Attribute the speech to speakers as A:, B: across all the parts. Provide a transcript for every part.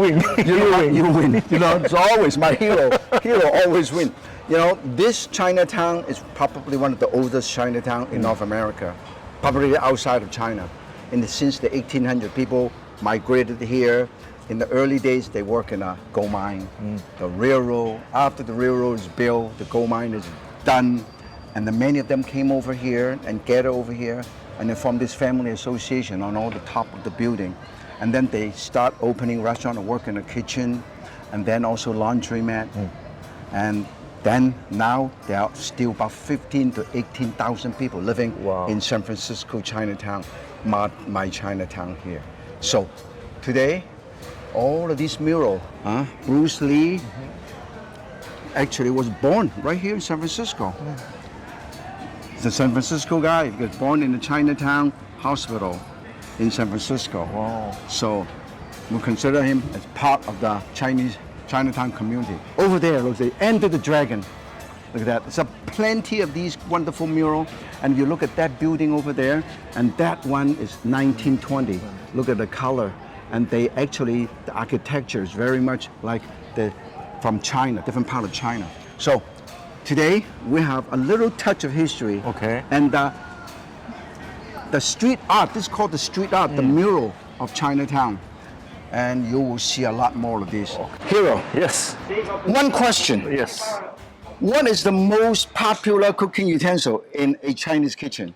A: win.
B: You win. You know, it's always my hero. Hero always win. You know, this Chinatown is probably one of the oldest Chinatown in North America, probably outside of China. And since the 1800, people migrated here. In the early days, they work in a gold mine. The railroad, after the railroad is built, the gold mine is done, and then many of them came over here and gathered over here, and they formed this family association on all the top of the building. And then they start opening restaurant and work in the kitchen, and then also laundromat. And then now there are still about 15 to 18,000 people living in San Francisco Chinatown, my Chinatown here. So today, all of these murals, Bruce Lee actually was born right here in San Francisco. He's a San Francisco guy. He was born in the Chinatown Hospital in San Francisco.
A: Wow.
B: So we consider him as part of the Chinatown community. Over there, look, the Enter the Dragon. Look at that. There's plenty of these wonderful murals. And if you look at that building over there, and that one is 1920. Look at the color. And they actually, the architecture is very much like from China, different part of China. So today we have a little touch of history.
A: Okay.
B: And the street art, this is called the street art, the mural of Chinatown. And you will see a lot more of this. Hiro,
A: Yes.
B: one question.
A: Yes.
B: What is the most popular cooking utensil in a Chinese kitchen?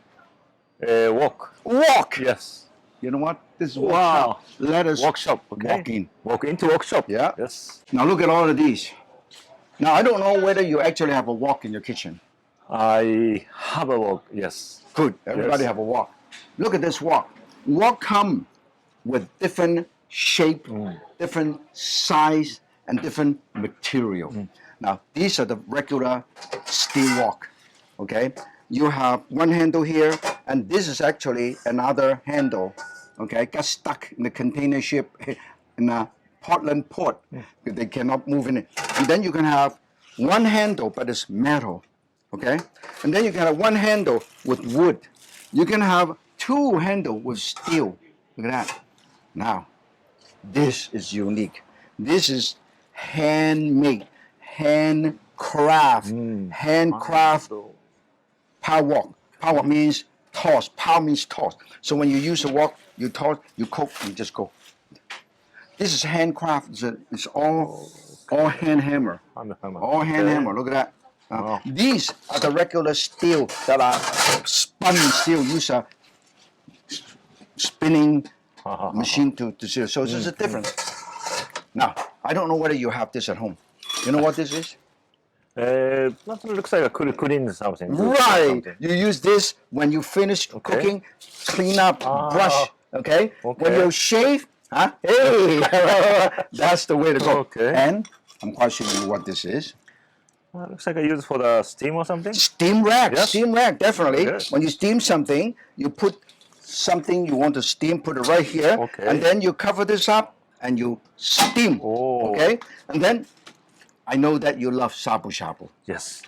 A: Wok.
B: Wok!
A: Yes.
B: You know what? This is Wok
A: Wow.
B: Shop. Let us
A: Wok Shop. Okay.
B: walk in.
A: Walk into Wok Shop.
B: Yeah.
A: Yes.
B: Now look at all of these. Now I don't know whether you actually have a wok in your kitchen.
A: I have a wok. Yes.
B: Good. Everybody
A: Yes.
B: have a wok. Look at this wok. Wok come with different shape, different size, and different material. Now these are the regular steel wok. Okay. You have one handle here, and this is actually another handle. Okay, got stuck in the container ship in a Portland port. They cannot move in it. And then you can have one handle, but it's metal. Okay, and then you can have one handle with wood. You can have two handles with steel. Look at that. Now, this is unique. This is handmade, handcraft power wok. Power wok means toss. Power means toss. So when you use a wok, you toss, you cook, and you just go. This is handcraft. It's all hand hammer. All hand hammer. Look at that. These are the regular steel that are spun steel. Use a spinning machine to seal. So this is different. Now, I don't know whether you have this at home. You know what this is?
A: That looks like a clean something.
B: Right. You use this when you finish cooking, clean up, brush. Okay? When you shave, hey, that's the way to go.
A: Okay.
B: And I'm quite sure you know what this is.
A: Looks like I use it for the steam or something.
B: Steam rack.
A: Yes.
B: Steam rack, definitely.
A: Yes.
B: When you steam something, you put something you want to steam, put it right here,
A: Okay.
B: and then you cover this up and you steam.
A: Oh.
B: Okay? And then I know that you love shabu shabu.
A: Yes.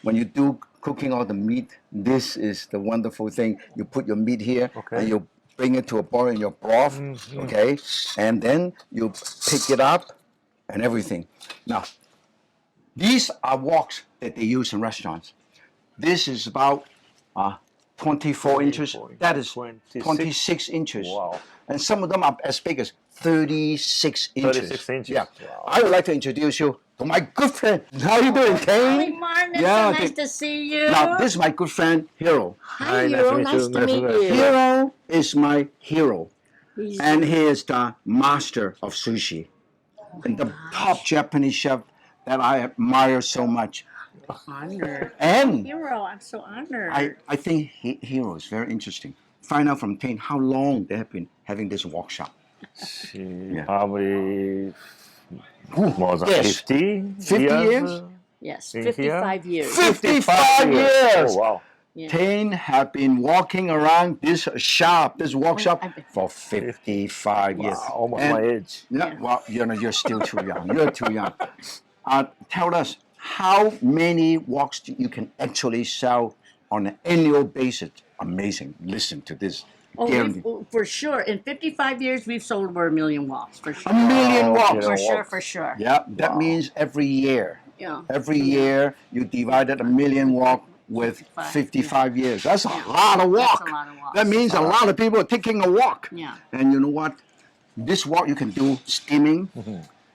B: When you do cooking all the meat, this is the wonderful thing. You put your meat here, and you bring it to a boil in your broth, okay? And then you pick it up and everything. Now, these are woks that they use in restaurants. This is about 24 inches. That is 26 inches.
A: Wow.
B: And some of them are as big as 36 inches.
A: 36 inches.
B: Yeah.
A: Wow.
B: I would like to introduce you to my good friend. How you doing,
C: Hi,
B: Kane?
C: Martin. It's
B: Yeah,
C: so nice
B: okay.
C: to see you.
B: Now, this is my good friend, Hiro.
C: Hi, Hiro. Nice to meet you.
B: Hiro is my hero.
C: He's-
B: And he is the master of sushi. And the top Japanese chef that I admire so much.
C: honored.
B: And
C: Hiro, I'm so honored.
B: I think Hiro is very interesting. Find out from Kane how long they have been having this workshop.
A: Probably more than
B: Yes.
A: 50
B: 50 years?
C: yes,
A: in
C: 55 years.
B: 55 years!
A: Oh, wow.
C: Yeah.
B: Kane have been walking around this shop, this workshop,
C: I've been-
B: for 55 years.
A: Wow, almost
B: And-
A: my age.
B: Yeah, well, you're still too young. You're too young. Tell us how many woks you can actually sell on an annual basis. Amazing. Listen to this.
C: Oh,
B: Guaranteed.
C: for sure. In 55 years, we've sold over 1 million woks. For
B: A
C: sure.
B: million
A: Wow,
B: woks.
C: For sure,
A: wok.
C: for sure.
B: Yeah, that means every year.
C: Yeah.
B: Every year you divided a million wok with 55 years. That's a lot of wok.
C: That's a lot of woks.
B: That means a lot of people are taking a wok.
C: Yeah.
B: And you know what? This wok you can do steaming.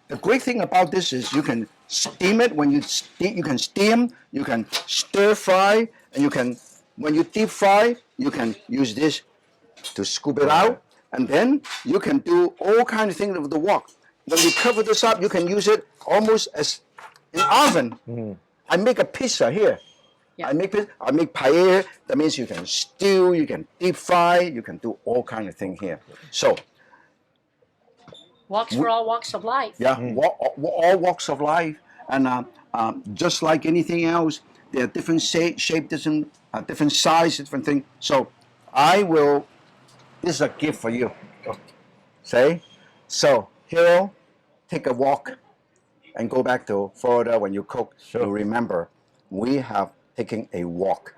B: The great thing about this is you can steam it. When you steam, you can steam, you can stir fry, and you can, when you deep fry, you can use this to scoop it out, and then you can do all kinds of things with the wok. When you cover this up, you can use it almost as an oven. I make a pizza here.
C: Yeah.
B: I make paella. That means you can stew, you can deep fry, you can do all kinds of things here. So
C: Woks for all walks of life.
B: yeah, all walks of life, and just like anything else, there are different shape, different size, different thing. So I will. This is a gift for you. Say, so Hiro, take a walk, and go back to Florida when you cook.
A: Sure.
B: To remember, we have taken a walk.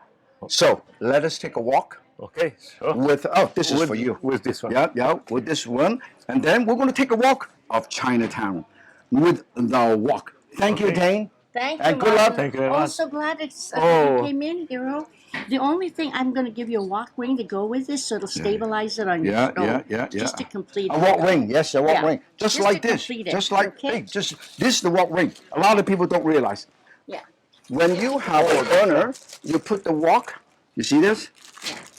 B: So let us take a walk.
A: Okay, sure.
B: With this is for you.
A: With this one.
B: Yeah, with this one, and then we're going to take a walk of Chinatown with the wok. Thank you, Dane.
C: Thank you,
B: And good luck.
C: Martin.
A: Thank you very
C: Oh,
A: much.
C: so glad it's
A: Oh.
C: you came in, Hiro. The only thing I'm going to give you a wok ring to go with this, so it'll stabilize it on your stove. Just to complete
B: A
C: it.
B: wok ring, yes, a wok
C: Yeah.
B: ring, just
C: Just
B: like
C: to
B: this,
C: complete it,
B: just like
C: okay?
B: hey, just this is the wok ring. A lot of people don't realize
C: Yeah.
B: when you have a burner, you put the wok. You see this?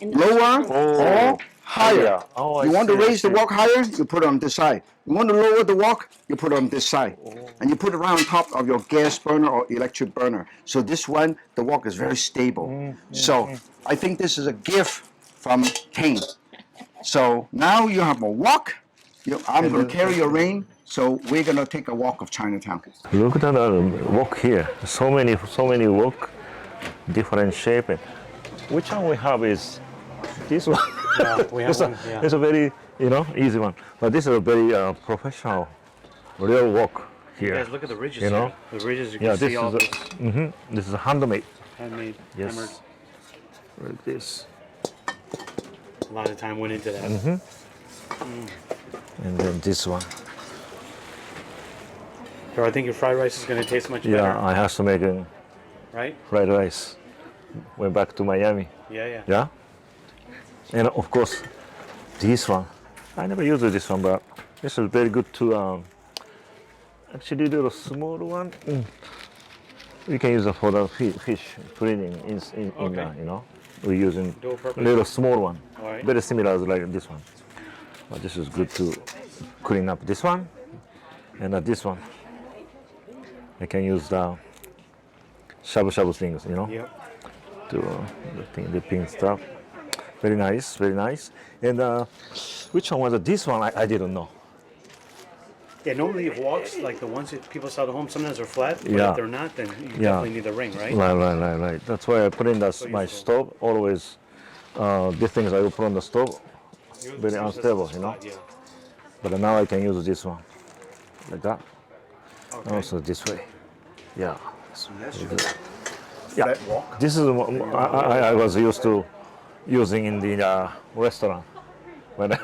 C: And the-
B: Lower
A: Oh.
B: or higher.
A: Oh, I
B: You want to
A: see, I
B: raise the
A: see.
B: wok higher, you put it on this side. You want to lower the wok, you put it on this side. And you put it right on top of your gas burner or electric burner. So this one, the wok is very stable. So I think this is a gift from Kane. So now you have a wok. I'm going to carry your rain. So we're going to take a walk of Chinatown.
A: Look at that wok here. So many wok, different shape. And which one we have is this one.
D: Yeah, we have one. Yeah.
A: It's a very easy one. But this is a very professional, real wok here.
D: Guys, look at the ridges.
A: You know?
D: here. The ridges. You
A: Yeah,
D: can
A: this
D: see all
A: is
D: this
A: this is a handmade.
D: handmade,
A: Yes.
D: hammered.
A: Like this.
D: A lot of time went into that.
A: And then this one.
D: So I think your fried rice is going to taste much
A: Yeah,
D: better,
A: I have to make a
D: right?
A: fried rice. Went back to Miami.
D: Yeah.
A: Yeah. And of course, this one. I never used this one, but this is very good to actually do a small one. We can use it for the fish cleaning in
D: Okay.
A: We're using
D: Dual purpose.
A: little small one.
D: All right.
A: Very similar as like this one. But this is good to clean up this one and this one. I can use the shabu things,
D: Yep.
A: to the pink stuff. Very nice, very nice. And which one was it? This one I didn't know.
D: Yeah, normally if woks, like the ones that people sell at home, sometimes they're flat, but
A: Yeah.
D: if they're not, then you
A: Yeah.
D: definitely need the ring, right?
A: Right. That's why I put in my
D: useful.
A: stove. Always, these things I will put on the stove. Very unstable,
D: Yeah.
A: But now I can use this one, like that.
D: Okay.
A: Also this way. Yeah.
B: Yes,
A: Yeah.
B: that wok.
A: This is what I was used to using in the restaurant when I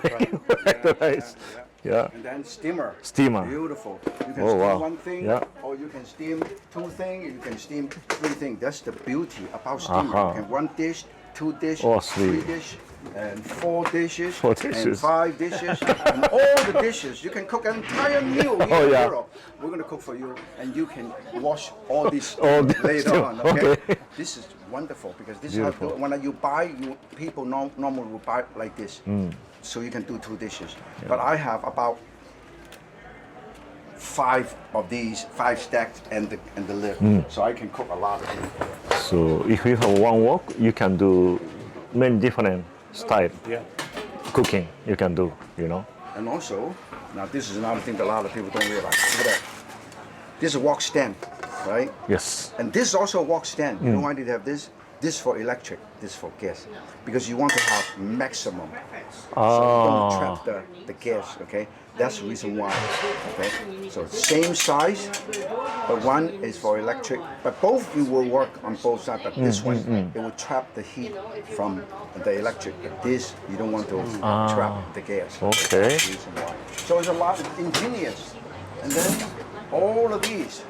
A: make the rice. Yeah.
B: And then steamer.
A: Steamer.
B: Beautiful. You can
A: Oh,
B: steam
A: wow.
B: one thing,
A: Yeah.
B: or you can steam two things, you can steam three things. That's the beauty about steamer.
A: Uh-huh.
B: You can one dish, two dish,
A: Oh,
B: three
A: sweet.
B: dish, and four dishes,
A: Four
B: and
A: dishes.
B: 5 dishes, and all the dishes. You can cook an entire meal here
A: Oh,
B: in
A: yeah.
B: Europe. We're going to cook for you, and you can wash all this
A: All this
B: later
A: too.
B: on. Okay?
A: Okay.
B: This is wonderful because this
A: Beautiful.
B: is how when you buy, people normally will buy like this. So you can do 2 dishes. But I have about 5 of these, 5 stacked, and the lid. So I can cook a lot of it.
A: So if you have one wok, you can do many different style
D: Yeah.
A: cooking. You can do,
B: And also, now this is another thing that a lot of people don't realize. Look at that. This is a wok stand, right?
A: Yes.
B: And this is also a wok stand. You know why they have this? This for electric, this for gas, because you want to have maximum. So you don't trap the gas. Okay, that's the reason why. Okay, so same size, but one is for electric, but both you will work on both sides. But this one, it will trap the heat from the electric. But this, you don't want to trap the gas.
A: Okay.
B: That's the reason why. So it's a lot of ingenious, and then all of these.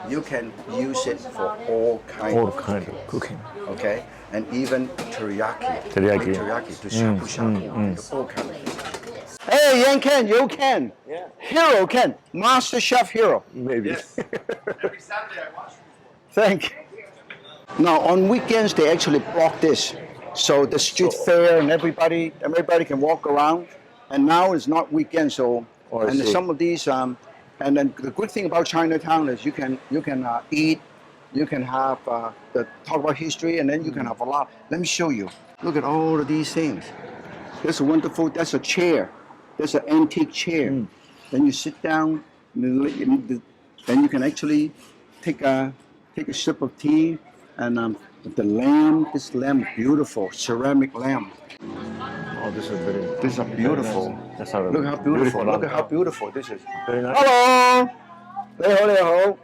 B: You can use it for all kinds
A: of cooking.
B: Okay, and even teriyaki.
A: Teriyaki.
B: To shabu shabu, all kinds of things. Hey, Yan Ken, you can. Yeah. Hiro can. Master Chef Hiro.
A: Maybe.
E: Yes. Every Saturday I watch.
B: Thank you. Now on weekends they actually block this, so the street fair and everybody can walk around. And now it's not weekend, so and some of these. And then the good thing about Chinatown is you can eat, you can have talk about history, and then you can have a lot. Let me show you. Look at all of these things. That's a wonderful. That's a chair. That's an antique chair. Then you sit down, then you can actually take a sip of tea, and the lamb. This lamb, beautiful ceramic lamb.
A: Oh, this is very.
B: This is beautiful.
A: That's how
B: Look how beautiful. Look at how beautiful this is.
A: Very nice.
B: Hello. 你好，你好.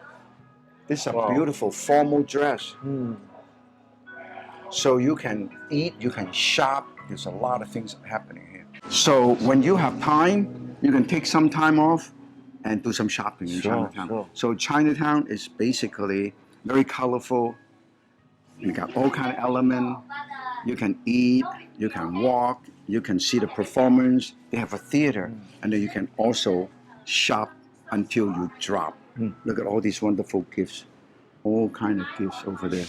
B: This is a beautiful formal dress. So you can eat, you can shop. There's a lot of things happening here. So when you have time, you can take some time off and do some shopping in Chinatown.
A: Sure.
B: So Chinatown is basically very colorful. You got all kind of elements. You can eat, you can walk, you can see the performance. They have a theater, and then you can also shop until you drop. Look at all these wonderful gifts, all kind of gifts over there.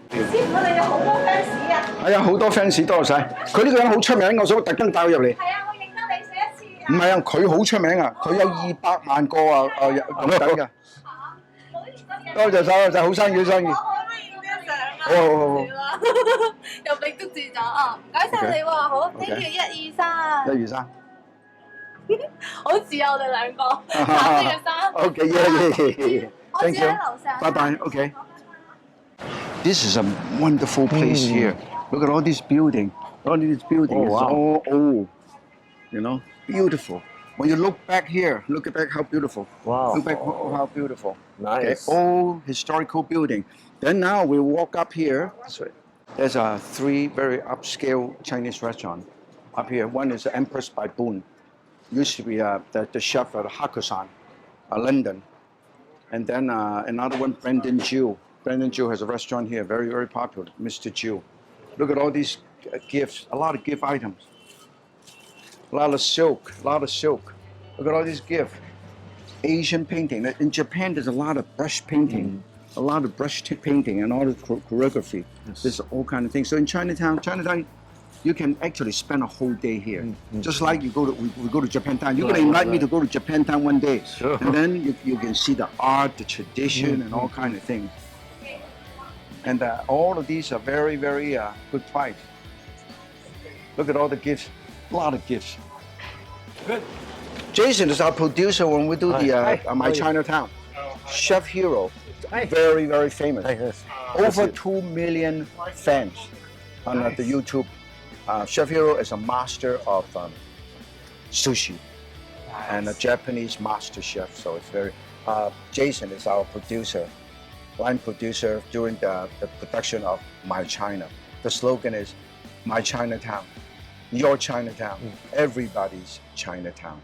F: 師傅，你有好多 fans 啊！
B: 係啊，好多 fans 多晒。佢呢個人好出名，我想特登帶佢入嚟。
F: 係啊，我認得你上一次啊。
B: 唔係啊，佢好出名啊，佢有200萬個用緊㗎。多謝晒，就好生意，好生意。
F: 我可唔可以影張相啊？
B: 好。
F: 又俾捉住咗啊！唔該晒你喎，好，跟住1、2、3。
B: 1、2、3。
F: 好似啊，我哋兩個攬住個衫。
B: OK， yeah.
F: 我只喺樓上。
B: 拜拜。OK。This is a wonderful place here. Look at all these buildings. All these buildings is all old. You know, beautiful. When you look back here, look back how beautiful.
A: Wow.
B: Look back how beautiful.
A: Nice.
B: Okay, old historical building. Then now we walk up here. There's 3 very upscale Chinese restaurants up here. One is the Empress by Boon. Used to be the chef at Hakusan, London. And then another one, Brendan Jew. Brendan Jew has a restaurant here, very, very popular, Mr. Jew. Look at all these gifts, a lot of gift items. A lot of silk. Look at all these gifts. Asian painting. In Japan, there's a lot of brush painting. A lot of brush painting and all the choreography. Yes. There's all kind of things. So in Chinatown, you can actually spend a whole day here. Just like we go to Japantown. You're going to invite me to go to Japantown one day.
A: Sure.
B: And then you can see the art, the tradition, and all kind of things. And all of these are very, very good price. Look at all the gifts. A lot of gifts.
E: Good.
B: Jason is our producer when we do the My Chinatown. Chef Hiro. Very, very famous. Over 2 million fans on the YouTube. Chef Hiro is a master of sushi and a Japanese master chef. So it's very. Jason is our producer, line producer during the production of My China. The slogan is My Chinatown, your Chinatown, everybody's Chinatown.